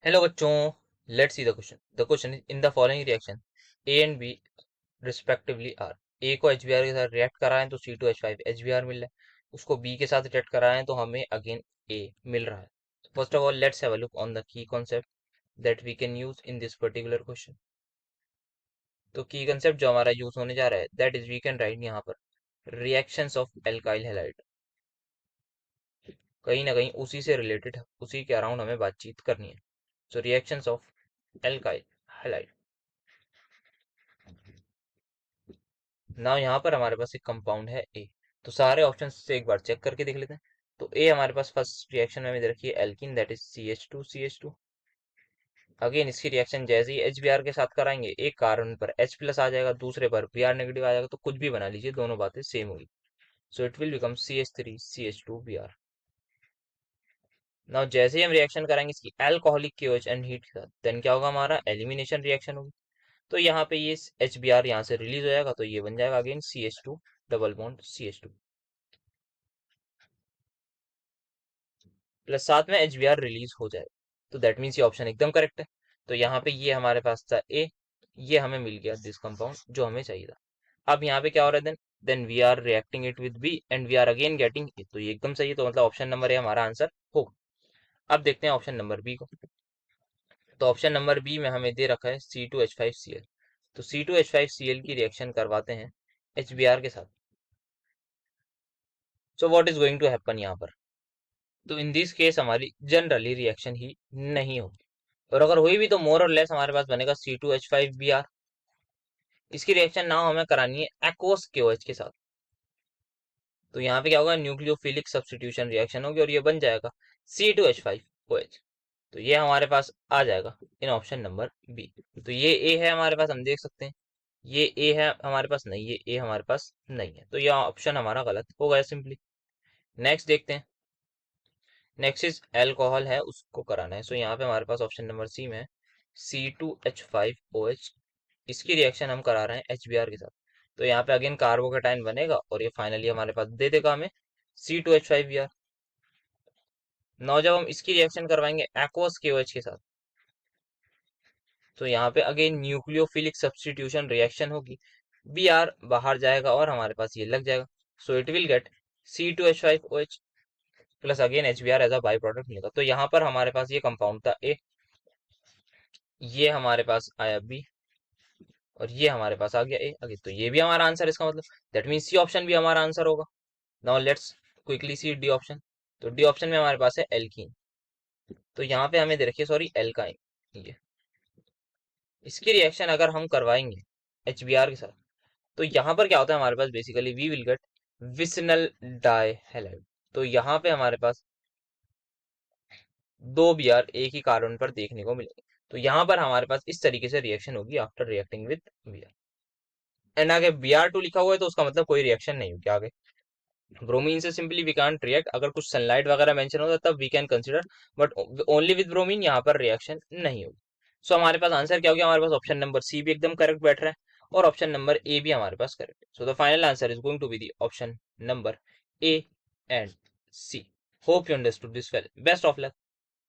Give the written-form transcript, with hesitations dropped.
Hello बच्चों, let's see the question. The question is in the following reaction A and B respectively are. A को HBr के साथ react कराएं तो C2H5 HBr मिल रहा है, उसको बी के साथ रिएक्ट कराएं तो हमें अगेन ए मिल रहा है। First of all let's have a look on the key concept that we can use in this particular question. तो की कॉन्सेप्ट जो हमारा यूज होने जा रहा है that is we can write यहाँ पर रिएक्शंस ऑफ एल्काइल हैलाइड। कहीं ना कहीं उसी से रिलेटेड, उसी के अराउंड हमें बातचीत करनी है। सो रिएक्शंस ऑफ एल्काइल हैलाइड। ना यहाँ पर हमारे पास एक कंपाउंड है ए। तो सारे ऑप्शन से एक बार चेक करके देख लेते हैं। तो ए हमारे पास फर्स्ट रिएक्शन में दे रखी है alkene that is CH2 again इसकी रिएक्शन जैसे ही HBr के साथ कराएंगे, एक कार्बन पर H प्लस आ जाएगा, दूसरे पर Br नेगेटिव आ जाएगा, तो कुछ भी बना लीजिए, दोनों बातें सेम होगी। सो it will become CH3CH2Br। Now जैसे ही हम रिएक्शन कराएंगे इसकी एल्कोहलिक KOH एंड हीट के साथ, देन क्या होगा, हमारा एलिमिनेशन रिएक्शन होगी। तो यहाँ पे ये HBr यहाँ से रिलीज हो जाएगा, तो ये बन जाएगा again CH2 double bond CH2 plus साथ में HBr रिलीज हो जाएगा। तो दैट मीन्स ये ऑप्शन एकदम करेक्ट है। तो यहाँ पे ये हमारे पास था ए, ये हमें मिल गया दिस कंपाउंड जो हमें चाहिए था। अब यहाँ पे क्या हो रहा है, then we are reacting it with B and we are again getting A. तो ये एकदम सही है, तो मतलब ऑप्शन नंबर ए हमारा आंसर होगा। अब देखते हैं ऑप्शन नंबर बी को। तो ऑप्शन नंबर बी में हमें दे रखा है C2H5Cl। तो C2H5Cl की रिएक्शन करवाते हैं HBr के साथ। So what is going to happen यहाँ पर। तो इन दिस केस हमारी जनरली रिएक्शन ही नहीं होगी, और अगर हुई भी तो मोर और लेस हमारे पास बनेगा C2H5Br। इसकी रिएक्शन नाउ हमें करानी है एक्वस KOH के साथ। तो यहाँ पे क्या होगा, न्यूक्लियोफिलिक सब्स्टिट्यूशन रिएक्शन होगी और ये बन जाएगा C2H5OH। तो ये हमारे पास आ जाएगा इन ऑप्शन नंबर बी। तो ये ए है हमारे पास, हम देख सकते हैं ये ए है हमारे पास, नहीं ये ए हमारे पास नहीं है, तो ये ऑप्शन हमारा गलत हो गया सिंपली। नेक्स्ट देखते हैं। नेक्स्ट इज एल्कोहल है, उसको कराना है। सो यहाँ पे हमारे पास ऑप्शन नंबर सी में है C2H5OH। इसकी रिएक्शन हम करा रहे हैं HBr के साथ। तो यहाँ पे अगेन कार्बोकेटाइन बनेगा और ये फाइनली हमारे पास दे देगा हमें C2H5Br। नौ जब हम इसकी रिएक्शन करवाएंगे एक्वस KOH के साथ, तो यहाँ पे अगेन न्यूक्लियोफिलिक सब्स्टिट्यूशन रिएक्शन होगी, Br बाहर जाएगा और हमारे पास ये लग जाएगा। So it will get C2H5OH plus again HBr as a by product मिलेगा। तो यहाँ पर हमारे पास ये कंपाउंड था ए, ये हमारे पास आया बी, और ये हमारे पास आ गया ए आगे। तो ये भी हमारा आंसर, इसका मतलब दैट मीन्स सी ऑप्शन भी हमारा आंसर होगा। Now let's quickly see D option. तो डी ऑप्शन में हमारे पास है एल्कीन। तो यहाँ पे हमें दे रखिए सॉरी एल्काइन, ये इसकी रिएक्शन अगर हम करवाएंगे HBr के साथ, तो यहाँ पर क्या होता है हमारे पास, basically we will get vicinal dihalide. तो यहाँ पे हमारे पास दो Br एक ही कार्बन पर देखने को मिलेंगे। तो यहाँ पर हमारे पास इस तरीके से रिएक्शन होगी after reacting with Br। And आगे Br2 लिखा हुआ है तो उसका मतलब कोई रिएक्शन नहीं होगी आगे। ब्रोमीन से सिंपली वी कांट रिएक्ट, अगर कुछ सनलाइट वगैरह मेंशन होता तब we can consider, but only with bromine यहाँ पर रिएक्शन नहीं होगी। सो हमारे पास आंसर क्या हो गया, हमारे पास ऑप्शन नंबर सी भी एकदम करेक्ट बैठ रहा है और ऑप्शन नंबर ए भी हमारे पास करेक्ट है। So the final answer is going to be the option number A and C. Hope you understood this well. Best of luck.